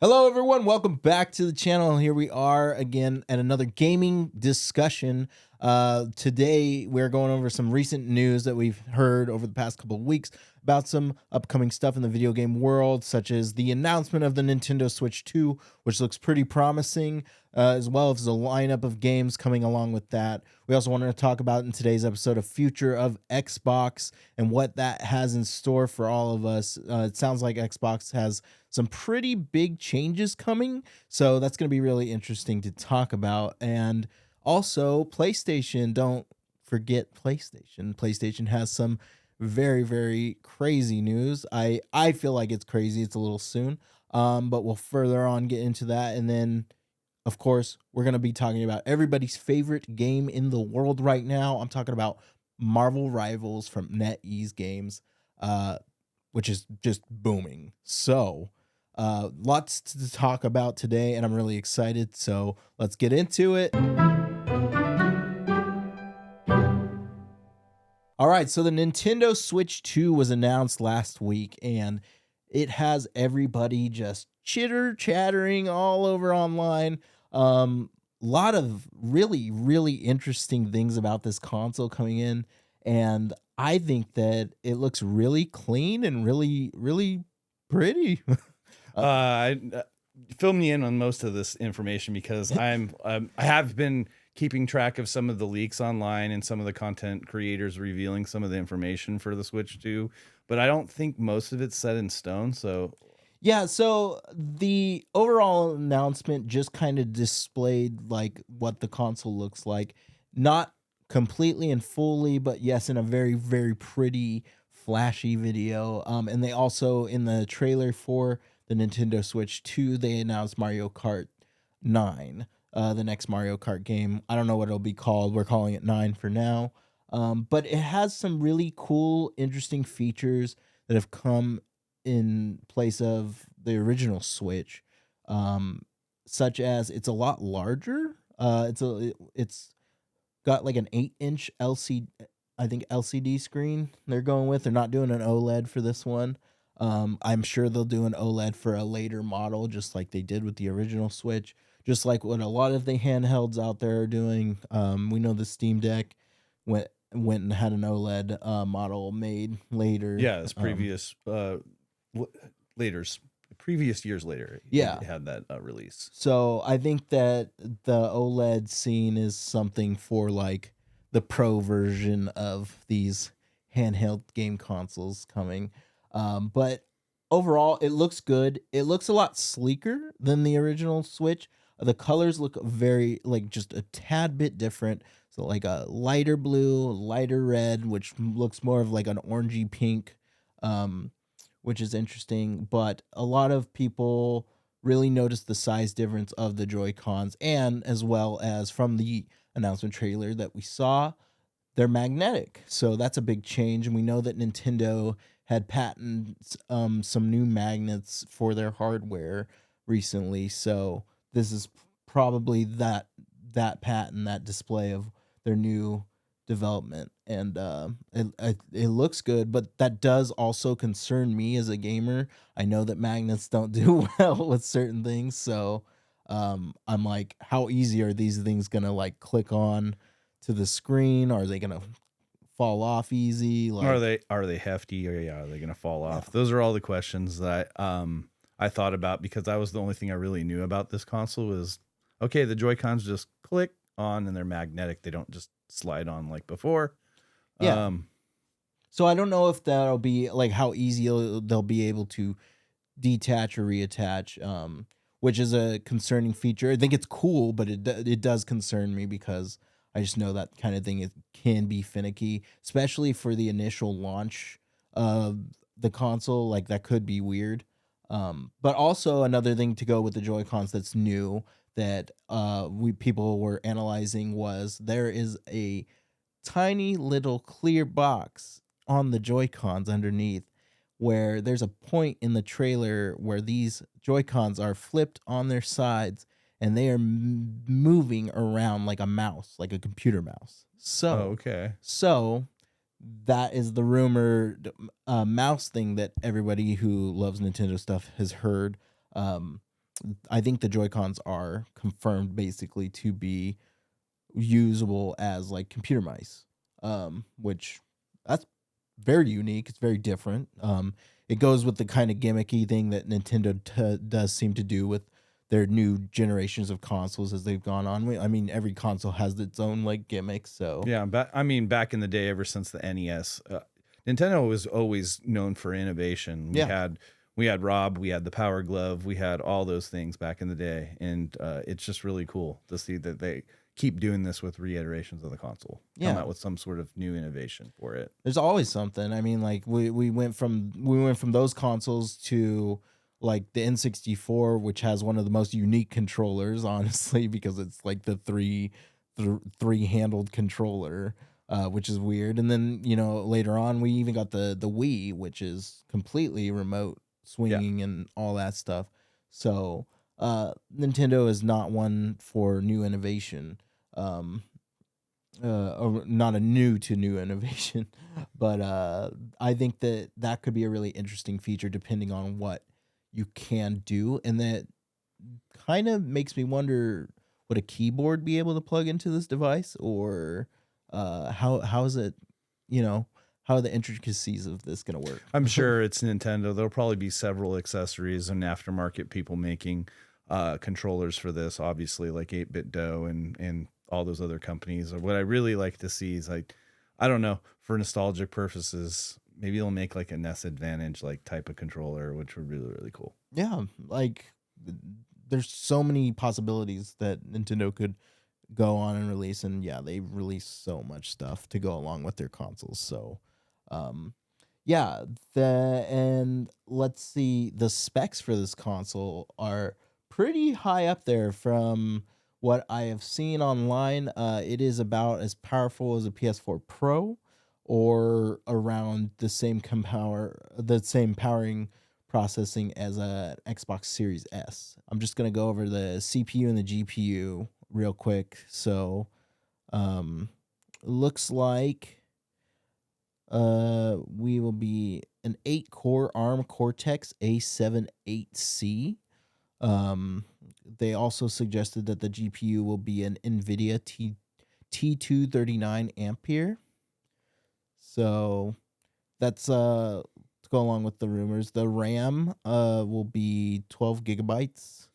Hello, everyone. Welcome back to the channel. Here we are again at another gaming discussion. Today, we're going over some recent news that we've heard over the past couple of weeks about some upcoming stuff in the video game world, such as the announcement of the Nintendo Switch 2, which looks pretty promising, as well as a lineup of games coming along with that. We also wanted to talk about in today's episode a future of Xbox and what that has in store for all of us. It sounds like Xbox has some pretty big changes coming, so that's going to be really interesting to talk about. And also PlayStation, don't forget PlayStation. PlayStation has some very, very crazy news. I feel like it's crazy. It's a little soon, but we'll further on get into that. And then, of course, we're going to be talking about everybody's favorite game in the world right now. I'm talking about Marvel Rivals from NetEase Games, which is just booming. So lots to talk about today, and I'm really excited. So let's get into it. All right, so the Nintendo Switch 2 was announced last week, and it has everybody just chattering all over online. Lot of really, really interesting things about this console coming in, and I think that it looks really clean and really, really pretty. Fill me in on most of this information because I have been keeping track of some of the leaks online and some of the content creators revealing some of the information for the Switch 2, but I don't think most of it's set in stone. So Yeah, so the overall announcement just kind of displayed like what the console looks like. Not completely and fully, but yes, in a very, very pretty, flashy video. And they also, in the trailer for the Nintendo Switch 2, they announced Mario Kart 9, the next Mario Kart game. I don't know what it'll be called. We're calling it 9 for now. But it has some really cool, interesting features that have come in place of the original Switch, such as it's a lot larger. It's got like an 8-inch LCD, I think LCD screen they're going with. They're not doing an OLED for this one. I'm sure they'll do an OLED for a later model, just like they did with the original Switch, just like what a lot of the handhelds out there are doing. We know the Steam Deck went and had an OLED model made later. yeah, it's previous years later. Yeah. It had that release. So I think that the OLED scene is something for like the pro version of these handheld game consoles coming. But overall, it looks good. It looks a lot sleeker than the original Switch. The colors look very, like, just a tad bit different. So like a lighter blue, lighter red, which looks more of like an orangey pink, which is interesting. But a lot of people really noticed the size difference of the Joy-Cons, and as well as from the announcement trailer that we saw, they're magnetic. So that's a big change. And we know that Nintendo had patented some new magnets for their hardware recently. So this is probably that patent, that display of their new development. And it looks good, but that does also concern me as a gamer. I know that magnets don't do well with certain things. So I'm like, how easy are these things gonna like click on to the screen? Are they gonna fall off easy? Like, Are they hefty, or are they going to fall off? Those are all the questions that I thought about, because that was the only thing I really knew about this console was, okay, the Joy-Cons just click on and they're magnetic. They don't just slide on like before. Yeah. So I don't know if that'll be like how easy they'll be able to detach or reattach, which is a concerning feature. I think it's cool, but it does concern me because I just know that kind of thing can be finicky, especially for the initial launch of the console. Like, that could be weird. But also another thing to go with the Joy-Cons that's new that people were analyzing was there is a tiny little clear box on the Joy-Cons underneath, where there's a point in the trailer where these Joy-Cons are flipped on their sides and they are moving around like a mouse, like a computer mouse. So, okay. So that is the rumored mouse thing that everybody who loves Nintendo stuff has heard. I think the Joy-Cons are confirmed basically to be usable as like computer mice, which that's very unique. It's very different. It goes with the kind of gimmicky thing that Nintendo does seem to do with their new generations of consoles as they've gone on. I mean, every console has its own like gimmick. So Yeah, I mean, back in the day, ever since the NES, Nintendo was always known for innovation. yeah, We had Rob, we had the Power Glove, we had all those things back in the day, and it's just really cool to see that they keep doing this with reiterations of the console, come yeah. out with some sort of new innovation for it. There's always something. I mean, like we went from those consoles to like the N64, which has one of the most unique controllers, honestly, because it's like the three handled controller, which is weird. And then later on, we even got the Wii, which is completely remote Yeah, swinging and all that stuff. So Nintendo is not one for new innovation. Um, or not a new to new innovation, but I think that that could be a really interesting feature depending on what you can do, and that kind of makes me wonder, would a keyboard be able to plug into this device, or how is it, you know, how are the intricacies of this gonna work? I'm sure it's Nintendo. There'll probably be several accessories and aftermarket people making controllers for this, obviously, like 8-Bit Dough and all those other companies. Or what I really like to see is like, I don't know, for nostalgic purposes, maybe they'll make like a NES Advantage like type of controller, which would be really, really cool. Yeah, like there's so many possibilities that Nintendo could go on and release, and yeah, they release so much stuff to go along with their consoles. So um yeah, the and let's see, the specs for this console are pretty high up there from what I have seen online. It is about as powerful as a PS4 Pro, or around the same powering processing as a Xbox Series S. I'm just gonna go over the CPU and the GPU real quick. So, um, looks like we will be an 8-core ARM Cortex A78C. Um, they also suggested that the GPU will be an NVIDIA T239 Ampere. So that's to go along with the rumors. The RAM will be 12 gigabytes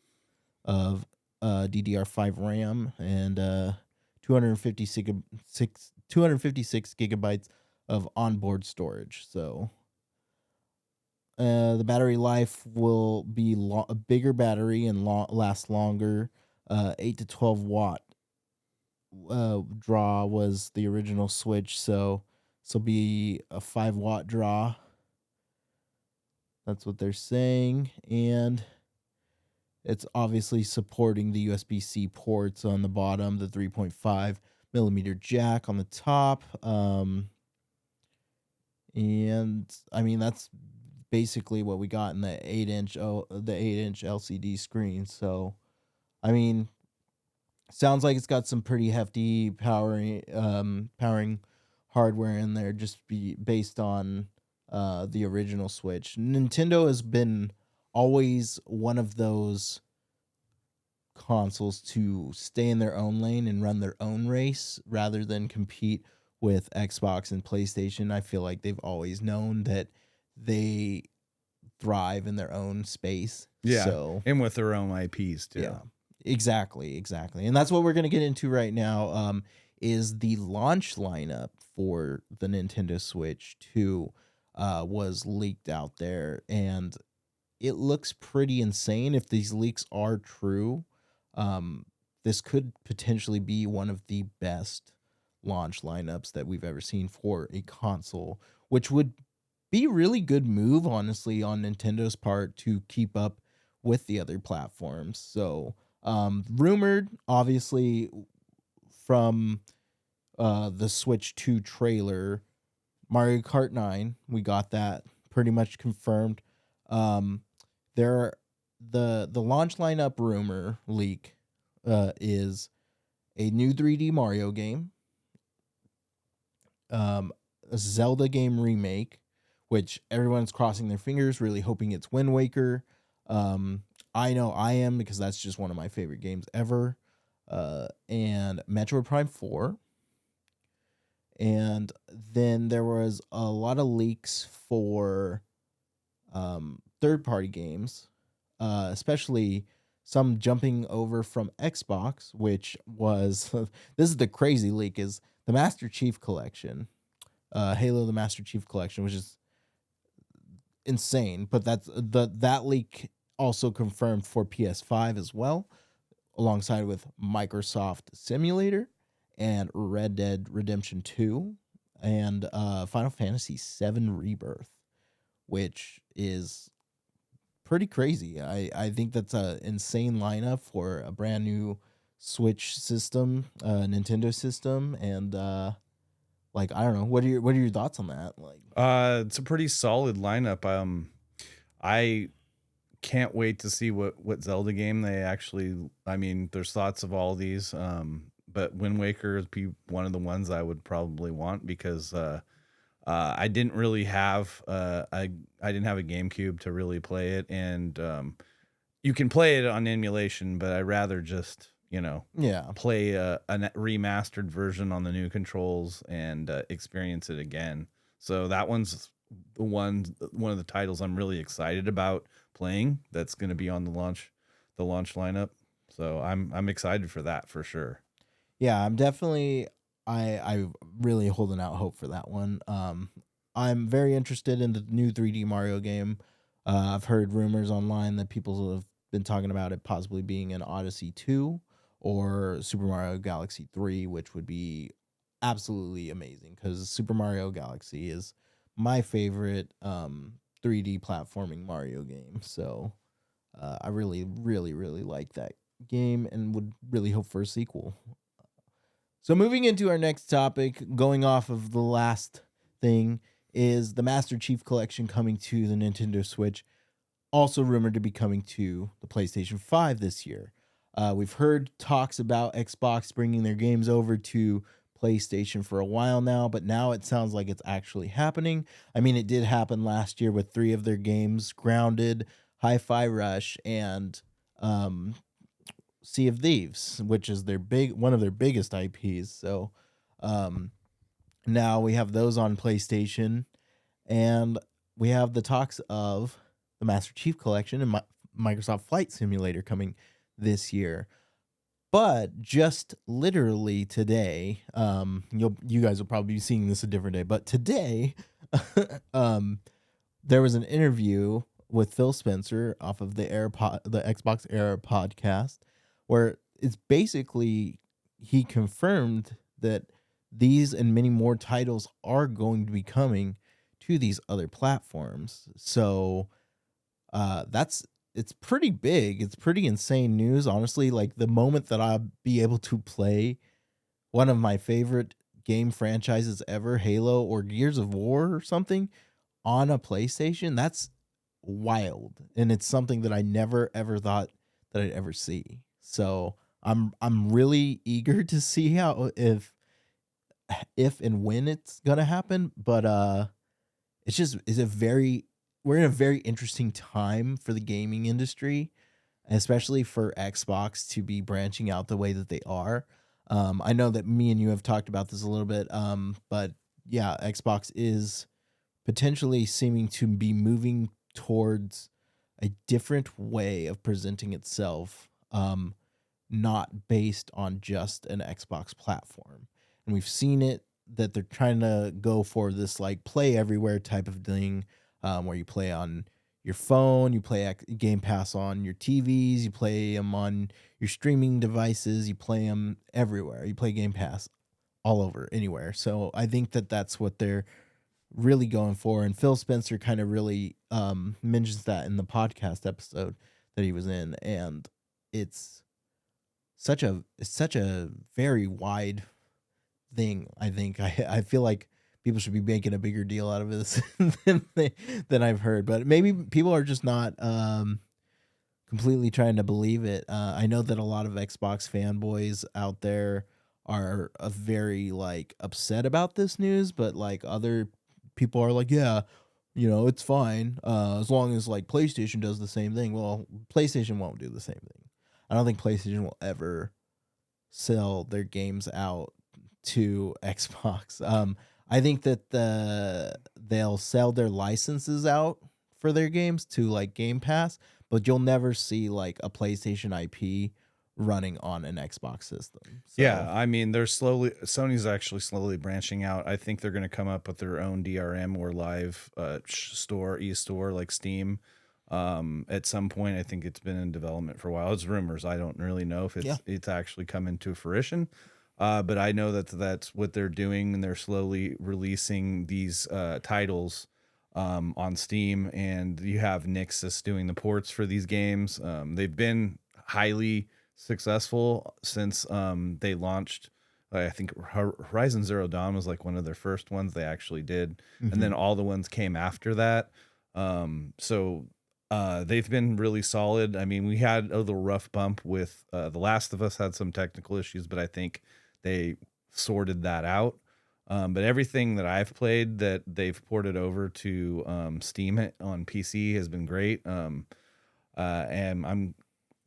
of DDR5 RAM, and 256 gigabytes of onboard storage. So the battery life will be a bigger battery and last longer. 8 to 12 watt draw was the original Switch, so this will be a 5-watt draw. That's what they're saying, and it's obviously supporting the USB-C ports on the bottom, the 3.5 millimeter jack on the top. And I mean, that's basically what we got in the 8-inch LCD screen. So, I mean, sounds like it's got some pretty hefty powering hardware in there, just based on the original Switch. Nintendo has been always one of those consoles to stay in their own lane and run their own race rather than compete with Xbox and PlayStation. I feel like they've always known that they thrive in their own space. Yeah, So, and with their own IPs too. yeah, exactly, exactly. And that's what we're going to get into right now, is the launch lineup for the Nintendo Switch 2 was leaked out there, and it looks pretty insane. If these leaks are true, this could potentially be one of the best launch lineups that we've ever seen for a console, which would be a really good move, honestly, on Nintendo's part to keep up with the other platforms. So, rumored, obviously, from the Switch 2 trailer, Mario Kart 9, we got that pretty much confirmed. Um, there, the launch lineup rumor leak is a new 3D Mario game, a Zelda game remake, which everyone's crossing their fingers, really hoping it's Wind Waker. Um, I know I am because that's just one of my favorite games ever. And Metroid Prime 4. And then there was a lot of leaks for third party games, especially some jumping over from Xbox, which was this is the crazy leak is the Master Chief Collection, Halo the Master Chief Collection, which is insane. But that leak also confirmed for PS5 as well, alongside with Microsoft Simulator and Red Dead Redemption 2 and Final Fantasy 7 Rebirth, which is pretty crazy. I think that's a insane lineup for a brand new Switch system, Nintendo system, and like I don't know. What are your thoughts on that? Like, It's a pretty solid lineup. I can't wait to see what Zelda game they actually. I mean, there's thoughts of all these, but Wind Waker is one of the ones I would probably want because I didn't really have I didn't have a GameCube to really play it, and you can play it on emulation, but I'd rather just yeah, play a remastered version on the new controls and experience it again. So that one's one of the titles I'm really excited about playing. That's going to be on the launch lineup. So I'm excited for that for sure. yeah. I'm definitely I really holding out hope for that one. I'm very interested in the new 3D Mario game. I've heard rumors online that people have been talking about it possibly being an Odyssey 2 or Super Mario Galaxy 3, which would be absolutely amazing because Super Mario Galaxy is my favorite 3D platforming Mario game. So I really, really, really like that game and would really hope for a sequel. So moving into our next topic, going off of the last thing, is the Master Chief Collection coming to the Nintendo Switch, also rumored to be coming to the PlayStation 5 this year. We've heard talks about Xbox bringing their games over to PlayStation for a while now, but now it sounds like it's actually happening. I mean, it did happen last year with three of their games, Grounded, Hi-Fi Rush, and um, Sea of Thieves, which is one of their biggest IPs. So um, now we have those on PlayStation, and we have the talks of the Master Chief Collection and Microsoft Flight Simulator coming this year. But just literally today, you guys will probably be seeing this a different day, but today, um, there was an interview with Phil Spencer off of the Xbox Era podcast, where it's basically he confirmed that these and many more titles are going to be coming to these other platforms. So that's it's pretty big. It's pretty insane news, honestly. Like the moment that I'll be able to play one of my favorite game franchises ever, Halo or Gears of War or something, on a PlayStation, that's wild. And it's something that I never ever thought that I'd ever see. So I'm really eager to see how if and when it's gonna happen. But it's a very we're in a very interesting time for the gaming industry, especially for Xbox to be branching out the way that they are. I know that me and you have talked about this a little bit, but yeah, Xbox is potentially seeming to be moving towards a different way of presenting itself, not based on just an Xbox platform. And we've seen it that they're trying to go for this like play everywhere type of thing, where you play on your phone, you play Game Pass on your TVs, you play them on your streaming devices, you play them everywhere. You play Game Pass all over, anywhere. So I think that that's what they're really going for. And Phil Spencer kind of really mentions that in the podcast episode that he was in, and it's such a very wide thing. I think I feel like people should be making a bigger deal out of this than I've heard, but maybe people are just not completely trying to believe it. I know that a lot of Xbox fanboys out there are very like upset about this news, but like other people are like, yeah, It's fine as long as like PlayStation does the same thing. Well, PlayStation won't do the same thing. I don't think PlayStation will ever sell their games out to Xbox. I think that they'll sell their licenses out for their games to like Game Pass, but you'll never see like a PlayStation IP running on an Xbox system. Yeah, So I mean, Sony's actually slowly branching out. I think they're going to come up with their own DRM or live store, e-store like Steam. At some point, I think it's been in development for a while. It's rumors. I don't really know if yeah, it's actually come into fruition. But I know that that's what they're doing, and they're slowly releasing these titles on Steam. And you have Nixus doing the ports for these games. They've been highly successful since they launched. I think Horizon Zero Dawn was like one of their first ones they actually did, and hmm then all the ones came after that. So they've been really solid. I mean, we had a little rough bump with The Last of Us had some technical issues, but I think they sorted that out. But everything that I've played that they've ported over to Steam on PC has been great. And I'm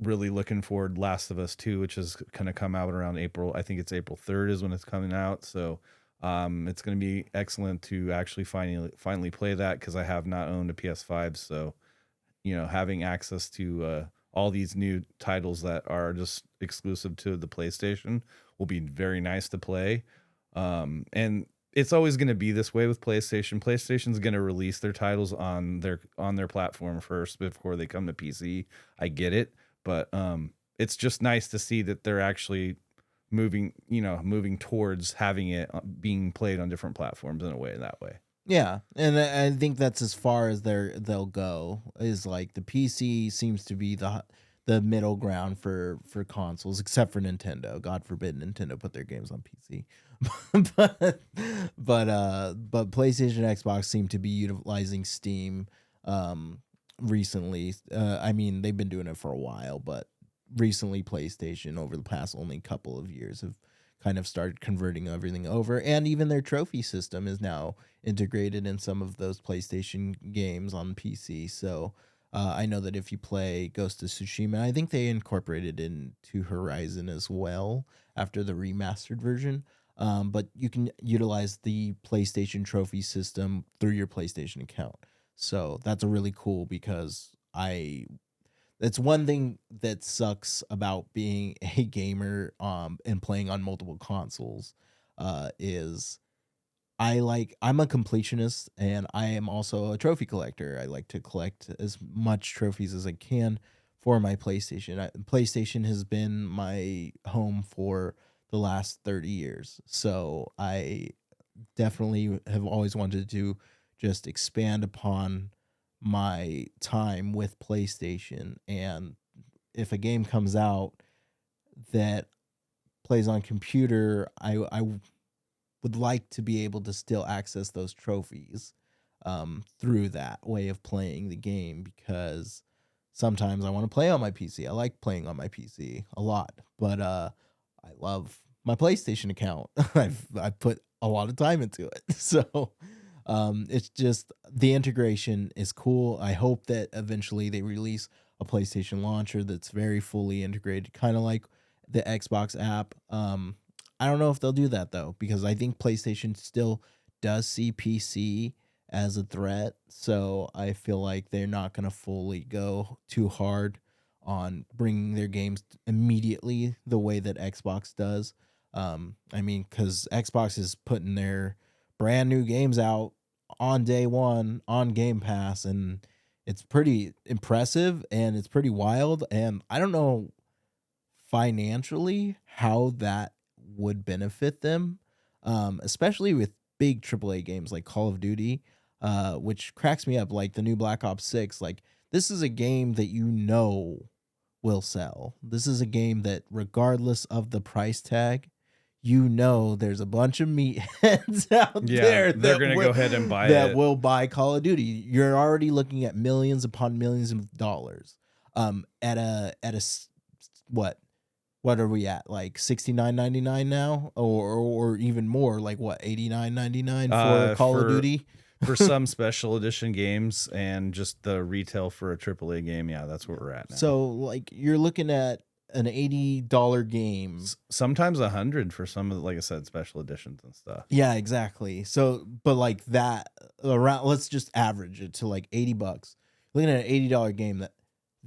really looking forward Last of Us 2, which is going to come out around April. I think it's April 3rd is when it's coming out. So it's going to be excellent to actually finally play that, because I have not owned a PS5. So, having access to all these new titles that are just exclusive to the PlayStation will be very nice to play. And it's always going to be this way with PlayStation. PlayStation's going to release their titles on their platform first before they come to PC. I get it, but it's just nice to see that they're actually moving towards having it being played on different platforms in a way that way. yeah, and I think that's as far as they'll go. Is like the PC seems to be the middle ground for consoles, except for Nintendo. God forbid Nintendo put their games on PC. but but PlayStation and Xbox seem to be utilizing Steam recently. I mean, they've been doing it for a while, but recently PlayStation over the past only couple of years have kind of started converting everything over, and even their trophy system is now integrated in some of those PlayStation games on PC. So I know that if you play Ghost of Tsushima, I think they incorporated into Horizon as well after the remastered version. But you can utilize the PlayStation trophy system through your PlayStation account. So that's a really cool, because that's one thing that sucks about being a gamer and playing on multiple consoles is I'm a completionist, and I am also a trophy collector. I like to collect as much trophies as I can for my PlayStation. PlayStation has been my home for the last 30 years. So I definitely have always wanted to just expand upon my time with PlayStation. And if a game comes out that plays on computer, I would like to be able to still access those trophies through that way of playing the game, because sometimes I want to play on my PC. I like playing on my PC a lot, but I love my PlayStation account. I put a lot of time into it, so it's just the integration is cool. I hope that eventually they release a PlayStation launcher that's very fully integrated, kind of like the Xbox app. I don't know if they'll do that though, because I think PlayStation still does see PC as a threat. So I feel like they're not going to fully go too hard on bringing their games immediately the way that Xbox does. I mean, because Xbox is putting their brand new games out on day one on Game Pass, and it's pretty impressive and it's pretty wild. And I don't know financially how that would benefit them, especially with big AAA games like Call of Duty, which cracks me up. Like the new Black Ops 6, like this is a game that will sell. This is a game that, regardless of the price tag, there's a bunch of meatheads out Yeah, there they're that gonna go ahead and buy that it. will buy Call of Duty. You're already looking at millions upon millions of dollars. What what are we at, like 69.99 now, or even more, like what, 89.99 for Call of For Duty? For some special edition games and just the retail for a AAA game, yeah, that's where we're at now. So like you're looking at an $80 game. Sometimes 100 for some of the, like I said, special editions and stuff. Yeah, exactly. So, but like that around, let's just average it to like $80. Looking at an $80 game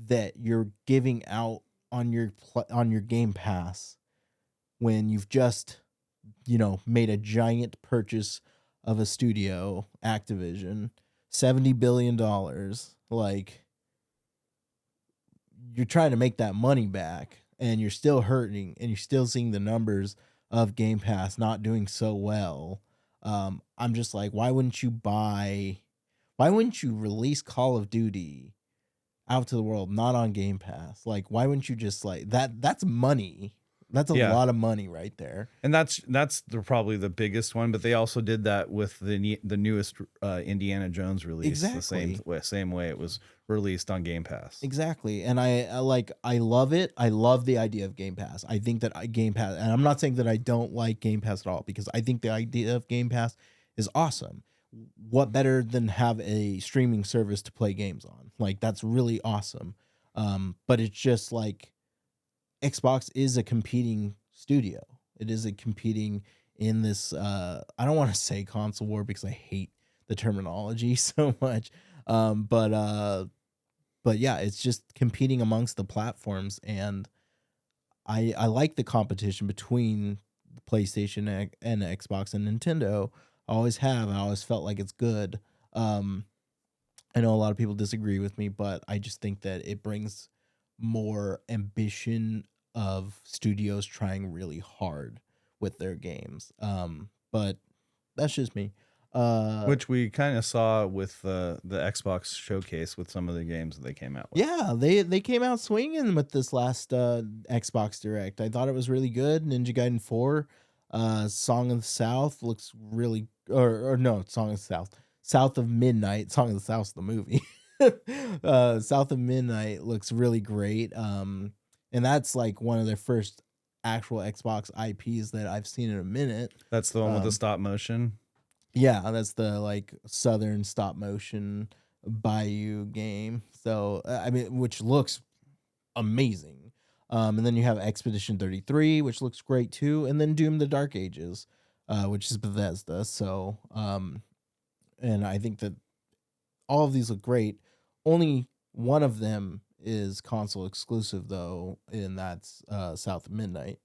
that you're giving out on your Game Pass when you've just made a giant purchase of a studio, Activision, $70 billion. Like you're trying to make that money back, and you're still hurting, and you're still seeing the numbers of Game Pass not doing so well. I'm just like, why wouldn't you release Call of Duty out to the world, not on Game Pass? Like, why wouldn't you just like that? That's money. That's a Yeah. lot of money right there. And that's probably the biggest one, but they also did that with the newest Indiana Jones release. Exactly. The same way it was released on Game Pass. Exactly. And I love it. I love the idea of Game Pass. I think that Game Pass, and I'm not saying that I don't like Game Pass at all, because I think the idea of Game Pass is awesome. What better than have a streaming service to play games on? Like, that's really awesome. But it's just like Xbox is a competing studio. It is a competing in this I don't want to say console war because I hate the terminology so much. But yeah, it's just competing amongst the platforms, and I like the competition between PlayStation and Xbox and Nintendo. I always have. I always felt like it's good. Um, I know a lot of people disagree with me, but I just think that it brings more ambition of studios trying really hard with their games. But that's just me. Which we kind of saw with the Xbox showcase with some of the games that they came out with. Yeah, they came out swinging with this last Xbox Direct. I thought it was really good. Ninja Gaiden 4, Song of the South looks really, or no, Song of the South, South of Midnight. Song of the South's the movie. South of Midnight looks really great. And that's like one of their first actual Xbox IPs that I've seen in a minute. That's the one with the stop motion. Yeah, that's the like southern stop motion Bayou game. So I mean, which looks amazing. And then you have Expedition 33, which looks great too, and then Doom: The Dark Ages, which is Bethesda. So and I think that all of these look great. Only one of them is console exclusive though, and that's South of Midnight.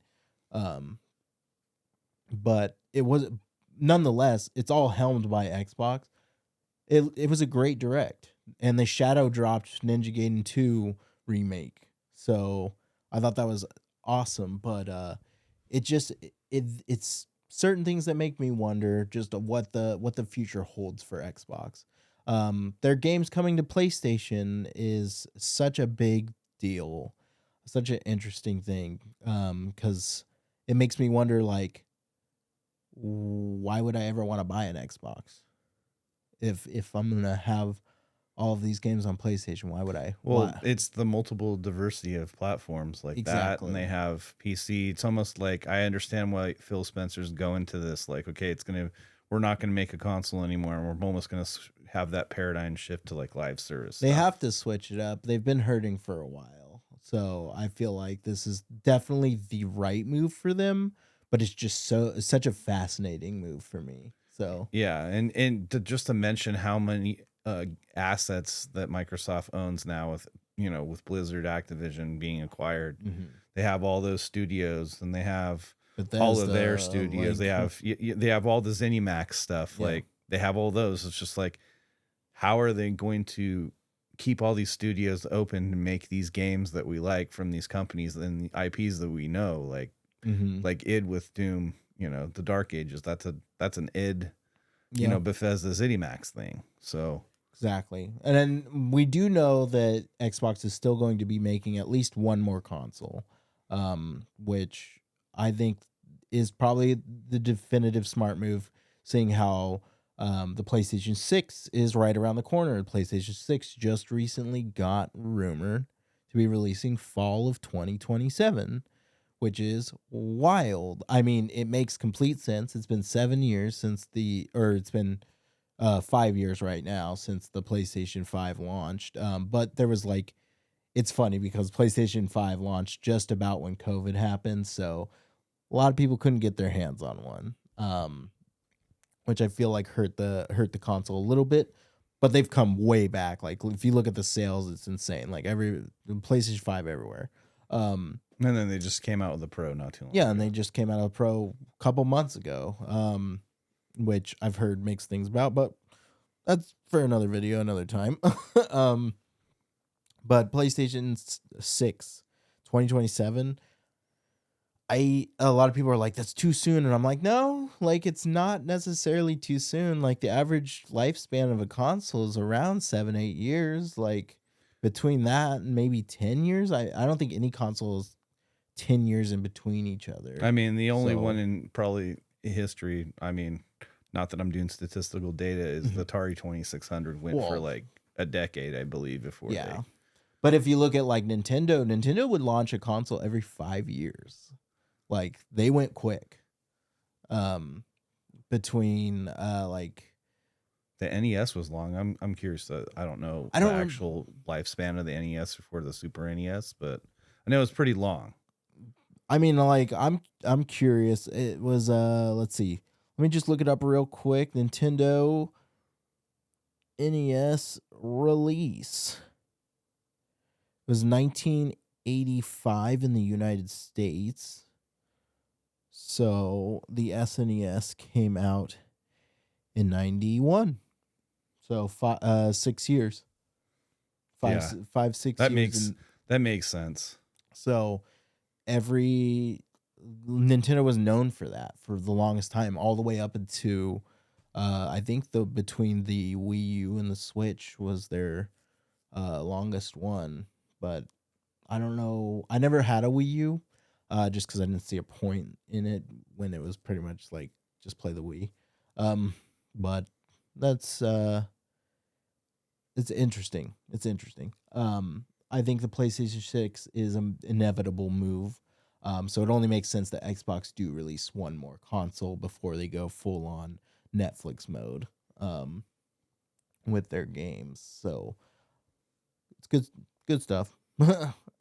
Um, but it was nonetheless, it's all helmed by Xbox. It was a great direct, and they shadow dropped Ninja Gaiden 2 remake. So I thought that was awesome, but it's certain things that make me wonder just what the future holds for Xbox. Their games coming to PlayStation is such a big deal, such an interesting thing, because it makes me wonder, like, why would I ever want to buy an Xbox if I'm gonna have all of these games on PlayStation? Why would I? Well, Why? it's the multiple diversity of platforms like that, and they have PC. It's almost like I understand why Phil Spencer's going to this. Like, okay, we're not gonna make a console anymore, and we're almost gonna have that paradigm shift to like live service. They have to switch it up. They've been hurting for a while, so I feel like this is definitely the right move for them. But it's just such a fascinating move for me. So yeah, and just to mention how many assets that Microsoft owns now with with Blizzard, Activision being acquired, they have all those studios, and they have all of their studios. Like, they have all the ZeniMax stuff. Yeah. Like they have all those. It's just like, how are they going to keep all these studios open to make these games that we like from these companies and the IPs that we know, like id with Doom, the Dark Ages. That's an id, Bethesda ZeniMax thing. So exactly. And then we do know that Xbox is still going to be making at least one more console, which I think is probably the definitive smart move, seeing how the PlayStation 6 is right around the corner. The PlayStation 6 just recently got rumored to be releasing fall of 2027, which is wild. I mean, it makes complete sense. It's been 7 years since it's been 5 years right now since the PlayStation 5 launched. But there was like, it's funny because PlayStation 5 launched just about when COVID happened, so a lot of people couldn't get their hands on one. Which I feel like hurt the console a little bit, but they've come way back. Like if you look at the sales, it's insane. Like every PlayStation 5 everywhere. And then they just came out with the Pro not too long Yeah, ago. and they just came out of Pro a couple months ago. Which I've heard mixed things about, but that's for another video, another time. um, but PlayStation 6, 2027. A lot of people are like, that's too soon, and I'm like, no, like it's not necessarily too soon. Like the average lifespan of a console is around 7-8 years. Like between that and maybe 10 years, I don't think any console is 10 years in between each other. I mean, the only So- one in probably history, I mean, not that I'm doing statistical data, is the Atari 2600 went for Well- like a decade, I believe, before Yeah. But if you look at like Nintendo would launch a console every 5 years. Like they went quick. Between like the NES was long. I'm curious. I don't know I don't the rem- actual lifespan of the NES before the Super NES, but I know it's pretty long. I mean, like I'm curious. It was let's see. Let me just look it up real quick. Nintendo NES release. It was 1985 in the United States. So the SNES came out in 91. So 6 years. Yeah. 6 That years. makes sense. So every Nintendo was known for that for the longest time, all the way up into I think between the Wii U and the Switch was their longest one. But I don't know. I never had a Wii U, just because I didn't see a point in it when it was pretty much like just play the Wii. But that's it's interesting. It's interesting. I think the PlayStation 6 is an inevitable move. So it only makes sense that Xbox do release one more console before they go full on Netflix mode with their games. So it's good stuff.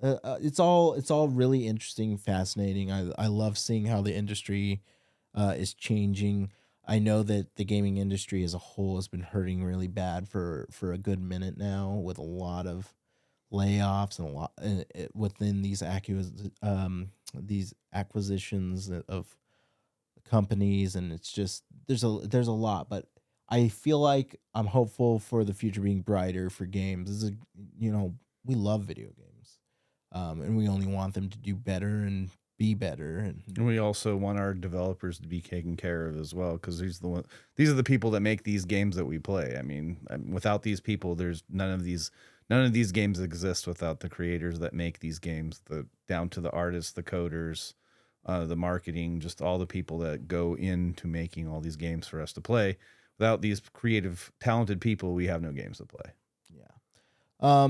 It's all really interesting, fascinating. I love seeing how the industry is changing. I know that the gaming industry as a whole has been hurting really bad for a good minute now, with a lot of layoffs and a lot within these acquisitions of companies, and it's just there's a lot. But I feel like I'm hopeful for the future being brighter for games. This is we love video games, and we only want them to do better and be better. And we also want our developers to be taken care of as well, because these are the people that make these games that we play. I mean, without these people, there's none of these games exist without the creators that make these games, down to the artists, the coders, the marketing, just all the people that go into making all these games for us to play. Without these creative, talented people, we have no games to play. Yeah.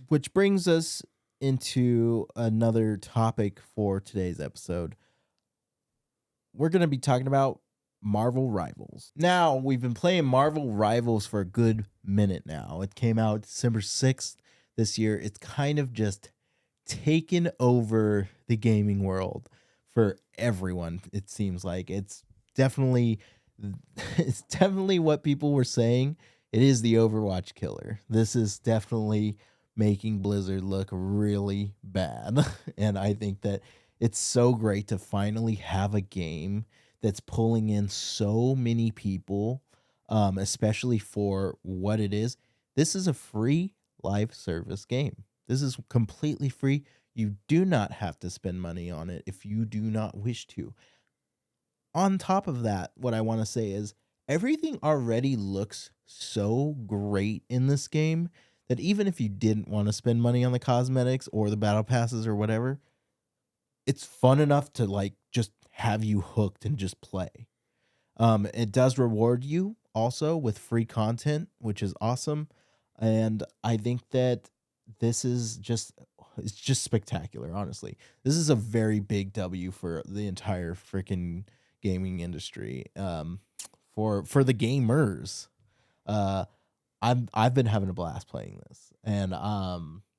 Which brings us into another topic for today's episode. We're going to be talking about Marvel Rivals. Now, we've been playing Marvel Rivals for a good minute now. It came out December 6th this year. It's kind of just taken over the gaming world for everyone. It seems like it's definitely what people were saying. It is the Overwatch killer. This is definitely making Blizzard look really bad. And I think that it's so great to finally have a game that's pulling in so many people, especially for what it is. This is a free live service game. This is completely free. You do not have to spend money on it if you do not wish to. On top of that, what I want to say is everything already looks so great in this game that even if you didn't want to spend money on the cosmetics or the battle passes or whatever, it's fun enough to like just have you hooked and just play. It does reward you also with free content, which is awesome. And I think that it's just spectacular, honestly. This is a very big W for the entire freaking gaming industry. For the gamers. Uh, I've been having a blast playing this, and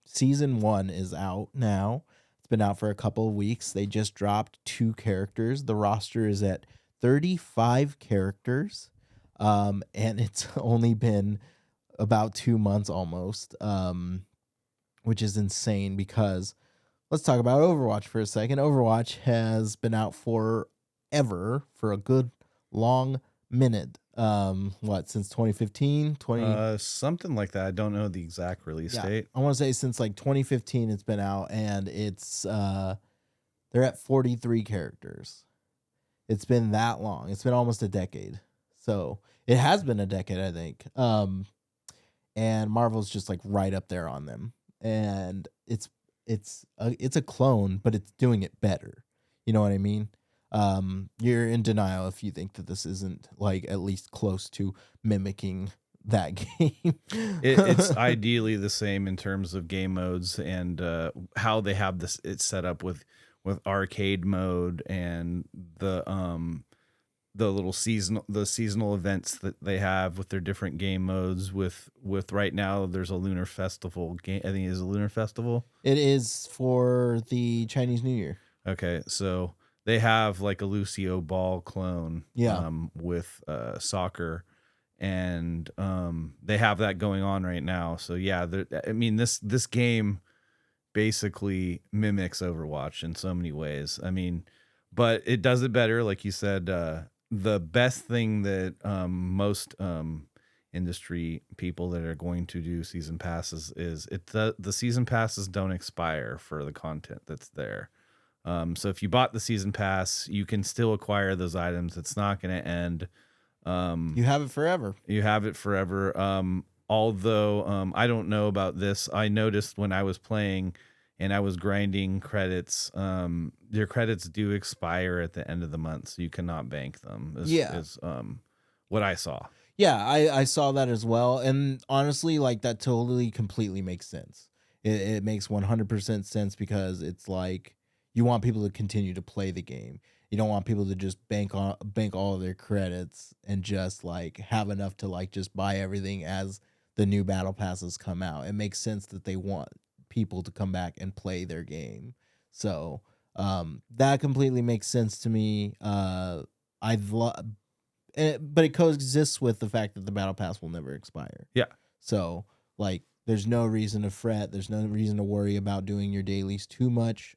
season 1 is out now. It's been out for a couple of weeks. They just dropped 2 characters. The roster is at 35 characters, and it's only been about 2 months almost, which is insane because let's talk about Overwatch for a second. Overwatch has been out forever, for a good long minute. What, since 2015? Something like that. I don't know the exact release Yeah. date. I want to say since like 2015 it's been out, and it's they're at 43 characters. It's been that long. It's been almost a decade. So, it has been a decade, I think. And Marvel's just like right up there on them. And it's a clone, but it's doing it better. You know what I mean? You're in denial if you think that this isn't like at least close to mimicking that game. It's ideally the same in terms of game modes and how they have this. It's set up with arcade mode and the little seasonal events that they have with their different game modes. With right now, there's a Lunar Festival game. I think it is a Lunar Festival. It is for the Chinese New Year. Okay, so they have like a Lucio Ball clone, Yeah. with soccer, and they have that going on right now. So yeah, I mean this game basically mimics Overwatch in so many ways. I mean, but it does it better, like you said. The best thing that most industry people that are going to do season passes is the season passes don't expire for the content that's there. So if you bought the season pass, you can still acquire those items. It's not going to end. You have it forever. You have it forever. Although I don't know about this, I noticed when I was playing and I was grinding credits, your credits do expire at the end of the month, so you cannot bank them. Is what I saw. Yeah, I saw that as well. And honestly, like that totally completely makes sense. It makes 100% sense because it's like you want people to continue to play the game. You don't want people to just bank all of their credits and just like have enough to like just buy everything as the new battle passes come out. It makes sense that they want people to come back and play their game. So that completely makes sense to me. But it coexists with the fact that the battle pass will never expire. Yeah. So like, there's no reason to fret. There's no reason to worry about doing your dailies too much.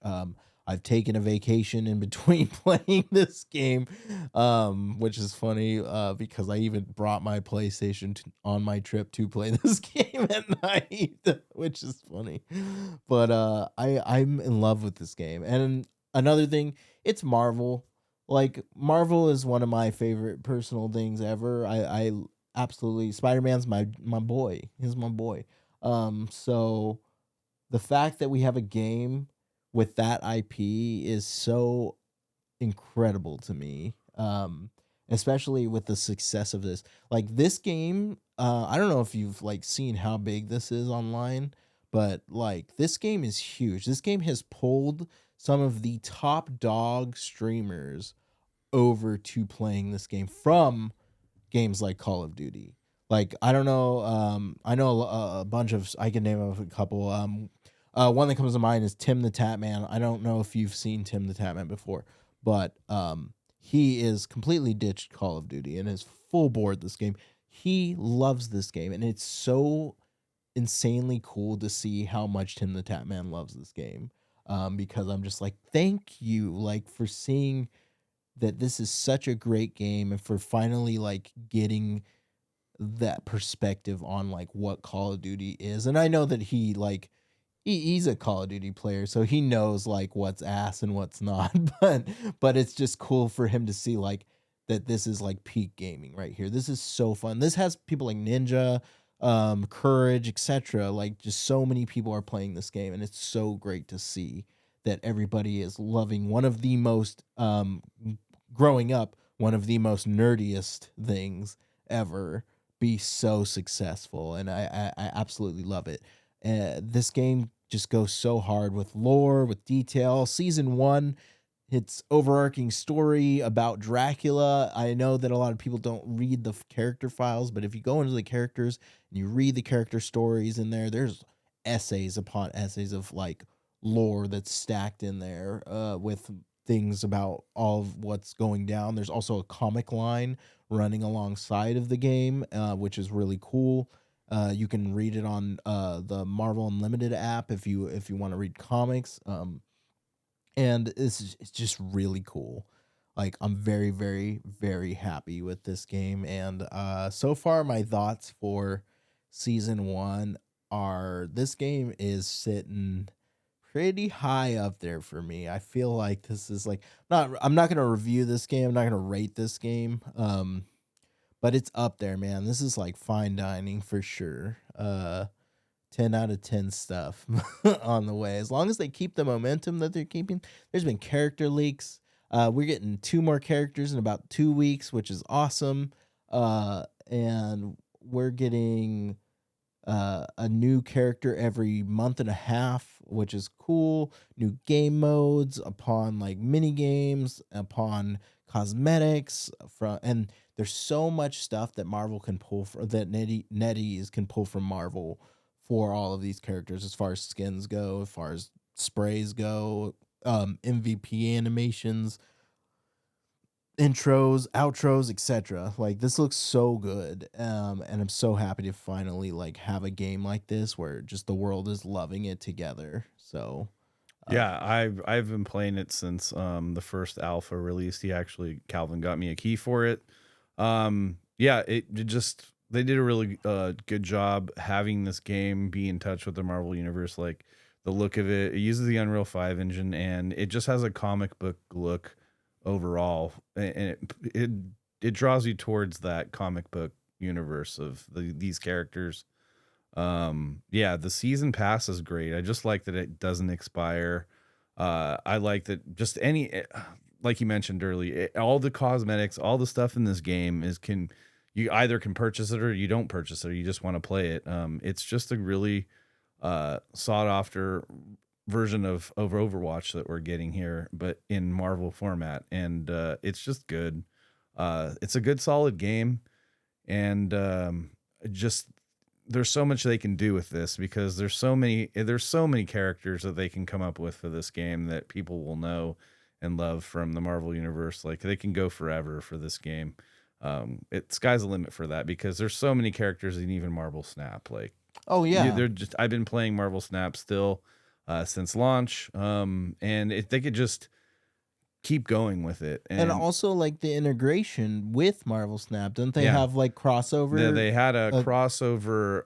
I've taken a vacation in between playing this game, which is funny because I even brought my PlayStation on my trip to play this game at night, which is funny. But I'm in love with this game. And another thing, it's Marvel. Like, Marvel is one of my favorite personal things ever. I absolutely, Spider-Man's my boy. He's my boy. So the fact that we have a game with that IP is so incredible to me. Especially with the success of this. Like, this game, I don't know if you've like seen how big this is online, but like this game is huge. This game has pulled some of the top dog streamers over to playing this game from games like Call of Duty. Like, I don't know, I know a bunch of, I can name a couple. One that comes to mind is Tim the Tatman. I don't know if you've seen Tim the Tatman before, but he is completely ditched Call of Duty and is full board this game. He loves this game, and it's so insanely cool to see how much Tim the Tatman loves this game. Because I'm just like, thank you, like, for seeing that this is such a great game and for finally like getting that perspective on like what Call of Duty is. And I know that he like he's a Call of Duty player, so he knows like what's ass and what's not. But it's just cool for him to see like that this is like peak gaming right here. This is so fun. This has people like Ninja, Courage, etc. Like, just so many people are playing this game, and it's so great to see that everybody is loving one of the most growing up, one of the most nerdiest things ever be so successful. And I absolutely love it. This game just goes so hard with lore, with detail. Season 1 its overarching story about Dracula. I know that a lot of people don't read the character files, but if you go into the characters and you read the character stories in there, there's essays upon essays of like lore that's stacked in there with things about all of what's going down. There's also a comic line running alongside of the game, which is really cool. You can read it on the Marvel Unlimited app if you want to read comics. And it's just really cool. Like I'm very, very, very happy with this game. And so far my thoughts for season one are this game is sitting pretty high up there for me. I feel like this is like not I'm not gonna review this game, I'm not gonna rate this game. But it's up there, man. This is like fine dining for sure. 10 out of 10 stuff on the way. As long as they keep the momentum that they're keeping, there's been character leaks. We're getting two more characters in about 2 weeks, which is awesome. And we're getting a new character every month and a half, which is cool. New game modes upon like mini games, upon cosmetics from, and there's so much stuff that Marvel can pull for that NetEase can pull from Marvel for all of these characters as far as skins go, as far as sprays go, MVP animations, intros, outros, etc. Like this looks so good. And I'm so happy to finally like have a game like this where just the world is loving it together. So Yeah, I've been playing it since the first alpha released. Calvin got me a key for it. Yeah, it just they did a really good job having this game be in touch with the Marvel universe. Like the look of it, it uses the Unreal 5 engine, and it just has a comic book look overall, and it draws you towards that comic book universe of these characters. Yeah, the season pass is great. I just like that it doesn't expire. I like that just like you mentioned earlier, all the cosmetics, all the stuff in this game you either can purchase it or you don't purchase it, or you just want to play it. It's just a really sought after version of Overwatch that we're getting here, but in Marvel format, and it's just good. It's a good solid game, and just there's so much they can do with this because there's so many characters that they can come up with for this game that people will know and love from the Marvel universe. Like they can go forever for this game. Sky's the limit for that because there's so many characters in even Marvel Snap. Like oh yeah. they're just I've been playing Marvel Snap still since launch, and they could just keep going with it. And And also like the integration with Marvel Snap. Don't they yeah, have like crossover? they had a Uh, crossover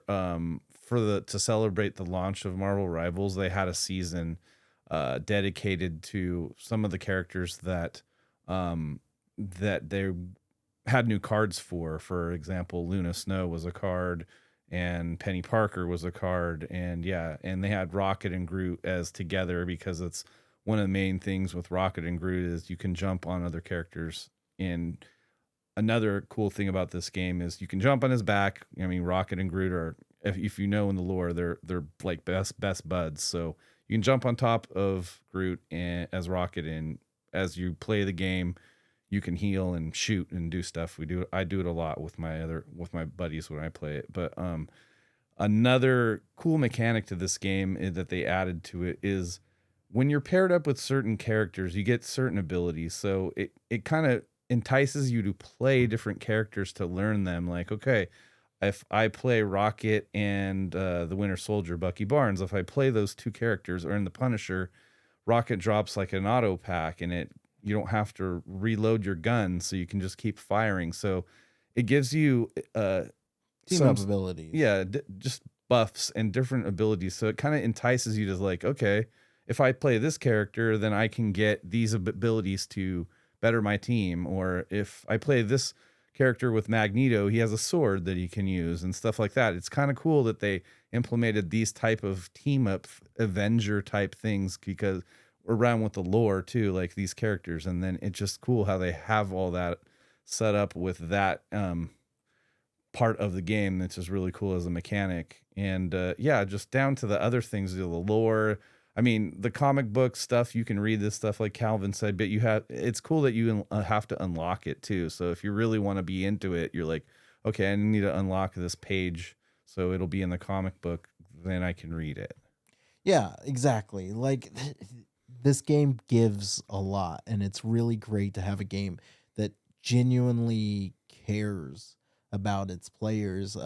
to celebrate the launch of Marvel Rivals. They had a season dedicated to some of the characters that they had new cards for. For example, Luna Snow was a card, and Penny Parker was a card, and yeah, and they had Rocket and Groot as together because it's one of the main things with Rocket and Groot is you can jump on other characters. And another cool thing about this game is you can jump on his back. I mean, Rocket and Groot are, if you know in the lore, they're like best buds. So you can jump on top of Groot and as Rocket, and as you play the game, you can heal and shoot and do stuff. I do it a lot with my buddies when I play it. But another cool mechanic to this game that they added to it is when you're paired up with certain characters, you get certain abilities. So it kind of entices you to play different characters to learn them. Like, okay, if I play Rocket and the Winter Soldier, Bucky Barnes, if I play those two characters, or in the Punisher, Rocket drops like an auto pack, and you don't have to reload your gun, so you can just keep firing. So it gives you team up abilities. yeah, just buffs and different abilities. So it kind of entices you to like, okay, if I play this character, then I can get these abilities to better my team. Or if I play this character with Magneto, he has a sword that he can use and stuff like that. It's kind of cool that they implemented these type of team up Avenger type things because around with the lore too, like these characters. And then it's just cool how they have all that set up with that part of the game that's just really cool as a mechanic. And yeah, just down to the other things, the lore. I mean, the comic book stuff, you can read this stuff like Calvin said, but it's cool that you have to unlock it too. So if you really want to be into it, you're like, okay, I need to unlock this page so it'll be in the comic book, then I can read it. Yeah, exactly. Like this game gives a lot, and it's really great to have a game that genuinely cares about its players.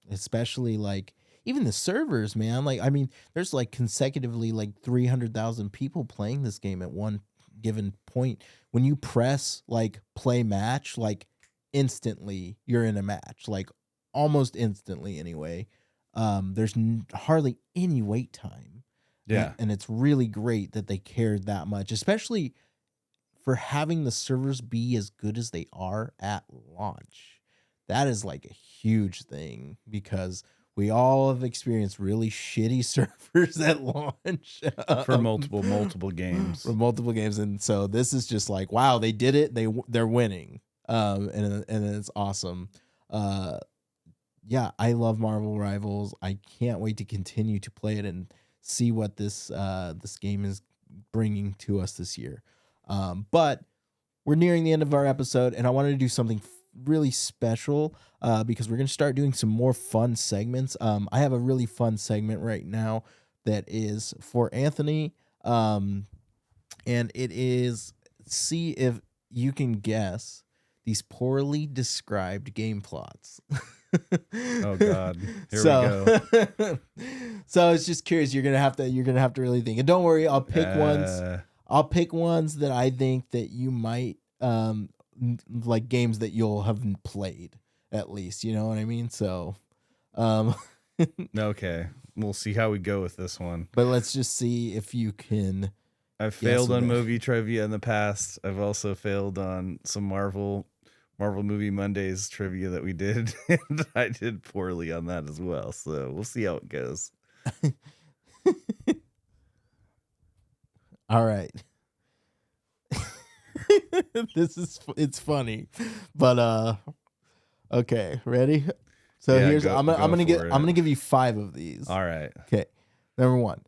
Especially like even the servers, man. Like I mean, there's like consecutively like 300,000 people playing this game at one given point. When you press like play match, like instantly you're in a match, like almost instantly anyway. There's hardly any wait time. Yeah. And it's really great that they cared that much, especially for having the servers be as good as they are at launch. That is like a huge thing because we all have experienced really shitty servers at launch For multiple games. For multiple games, and so this is just like, wow, they did it. They're winning, and it's awesome. Yeah, I love Marvel Rivals. I can't wait to continue to play it and see what this game is bringing to us this year. But we're nearing the end of our episode, and I wanted to do something really special because we're going to start doing some more fun segments. I have a really fun segment right now that is for Anthony, and it is see if you can guess these poorly described game plots. Oh God, here we go. So it's just curious. You're gonna have to really think. And don't worry, I'll pick ones. I'll pick ones that I think that you might like games that you'll have played at least. You know what I mean? So, okay, we'll see how we go with this one. But let's just see if you can. I've failed on movie trivia in the past. I've also failed on some Marvel Movie Mondays trivia that we did, and I did poorly on that as well. So we'll see how it goes. All right. It's funny, but okay, ready? So yeah, I'm gonna give you 5 of these. All right. Okay. Number 1.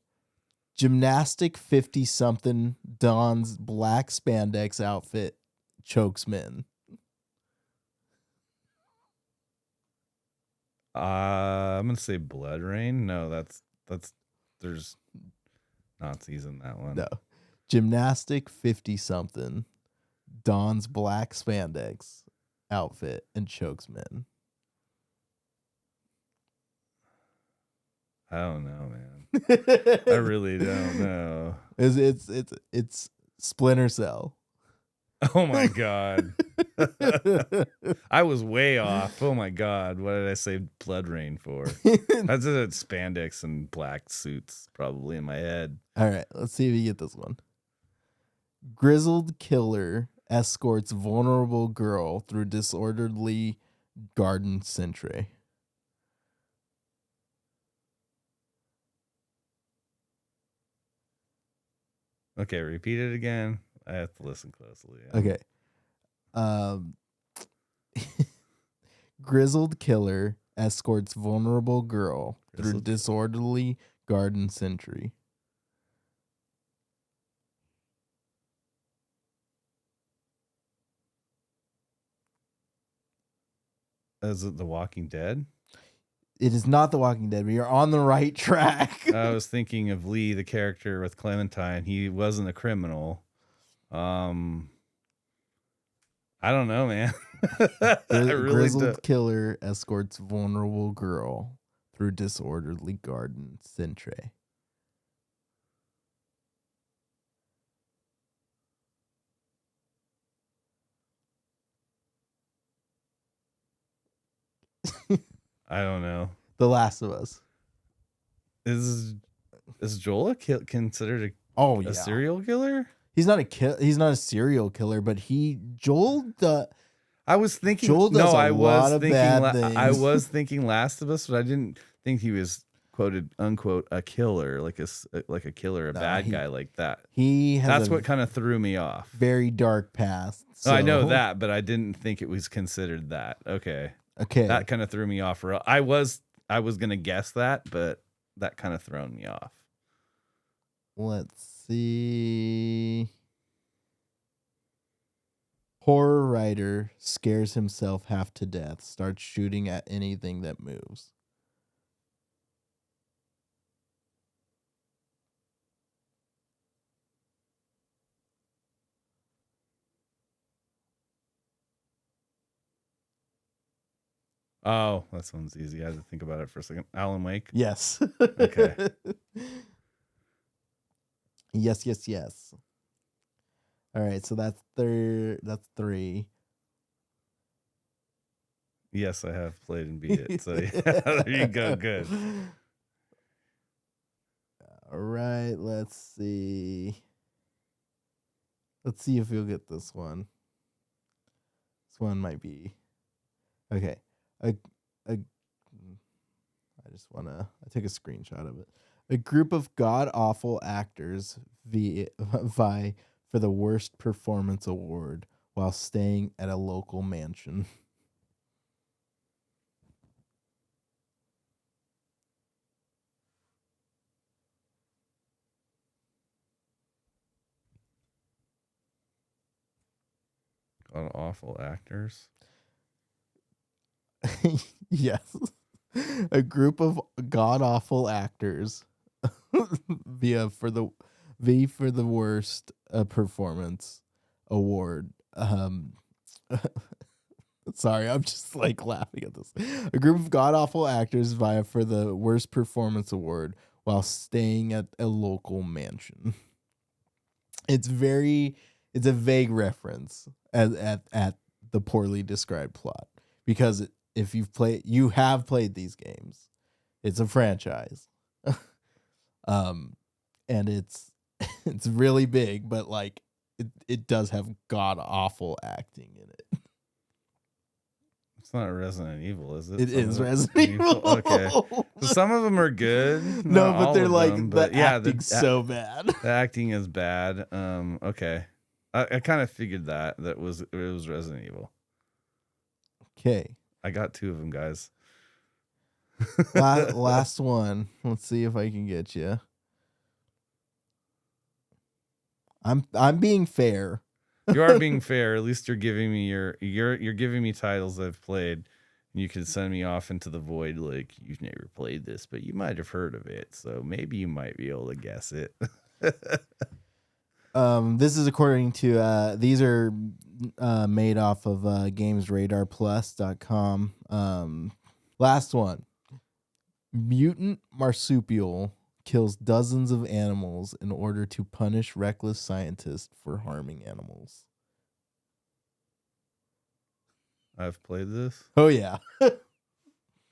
Gymnastic 50-something dons black spandex outfit chokes men. I'm gonna say Blood Rain. No, that's there's Nazis in that one. No. Gymnastic 50-something dons black spandex outfit and chokes men. I don't know, man. I really don't know. It's Splinter Cell. Oh my God. I was way off. Oh my God. What did I say Blood Rain for? That's it. Spandex and black suits probably in my head. All right. Let's see if you get this one. Grizzled killer escorts vulnerable girl through disorderly garden centre. Okay, repeat it again. I have to listen closely. Okay. Grizzled killer escorts vulnerable girl through disorderly garden centre. Is it The Walking Dead? It is not The Walking Dead, but you're on the right track. I was thinking of Lee, the character with Clementine. He wasn't a criminal. I don't know, man. Grizzled killer escorts vulnerable girl through disorderly garden centre. I don't know. The Last of Us. Is Joel considered a serial killer? He's not a serial killer, but I was thinking Joel does a lot of bad things. I was thinking Last of Us, but I didn't think he was quoted unquote a killer, like a killer, bad guy like that. That's what kind of threw me off. Very dark past. So. I know that, but I didn't think it was considered that. Okay. That kind of threw me off. I was gonna guess that, but that kind of thrown me off. Let's see. Horror writer scares himself half to death, starts shooting at anything that moves. Oh, that one's easy. I had to think about it for a second. Alan Wake. Yes. Okay. Yes. All right, so that's three. Yes, I have played and beat it. So yeah, there you go. Good. All right, let's see. Let's see if you'll get this one. This one might be okay. I took a screenshot of it. A group of god awful actors vie for the worst performance award while staying at a local mansion. God awful actors. Yes. A group of god awful actors for the worst performance award. Sorry, I'm just like laughing at this. A group of god awful actors vie for the worst performance award while staying at a local mansion. It's a vague reference at the poorly described plot, because if you have played these games, it's a franchise, and it's really big, but like it does have god awful acting in it. It's not Resident Evil, is it? It is Resident Evil. Okay. So some of them are good. No, Not but all they're of like them, the yeah, acting's so bad. the acting is bad. Okay. I kind of figured that it was Resident Evil. Okay. I got two of them, guys. Last one. Let's see if I can get you. I'm being fair. You are being fair. At least you're giving me you're giving me titles I've played. And you can send me off into the void like you've never played this, but you might have heard of it, so maybe you might be able to guess it. This is according to these are made off of gamesradarplus.com. Last one. Mutant marsupial kills dozens of animals in order to punish reckless scientists for harming animals. I've played this. Oh yeah.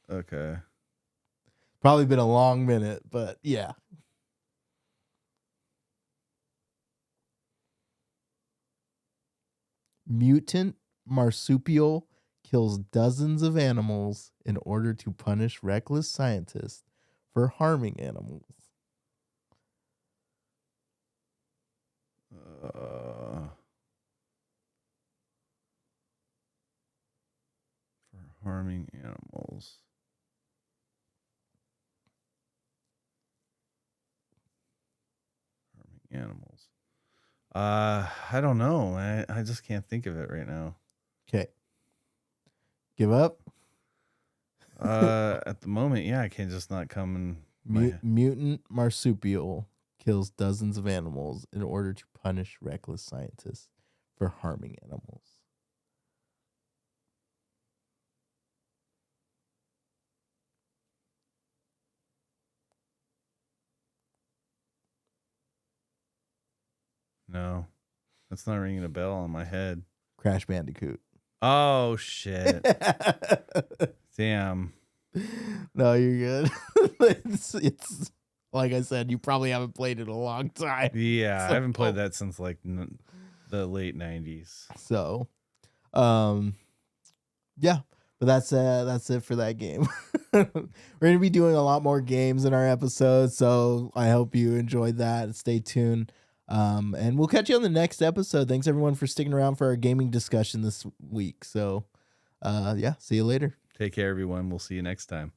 Okay. Probably been a long minute, but yeah. Mutant marsupial kills dozens of animals in order to punish reckless scientists for harming animals. For harming animals. Animals. I don't know. I just can't think of it right now. Okay. Give up? At the moment, yeah, I can't just not come and Mutant marsupial kills dozens of animals in order to punish reckless scientists for harming animals. No, that's not ringing a bell in my head. Crash Bandicoot. Oh shit! Damn. No, you're good. It's like I said, you probably haven't played it in a long time. Yeah, I haven't played that since like the late 90s. So, yeah, but that's it for that game. We're gonna be doing a lot more games in our episode, so I hope you enjoyed that. Stay tuned. And we'll catch you on the next episode. Thanks everyone for sticking around for our gaming discussion this week. So, yeah, see you later. Take care, everyone. We'll see you next time.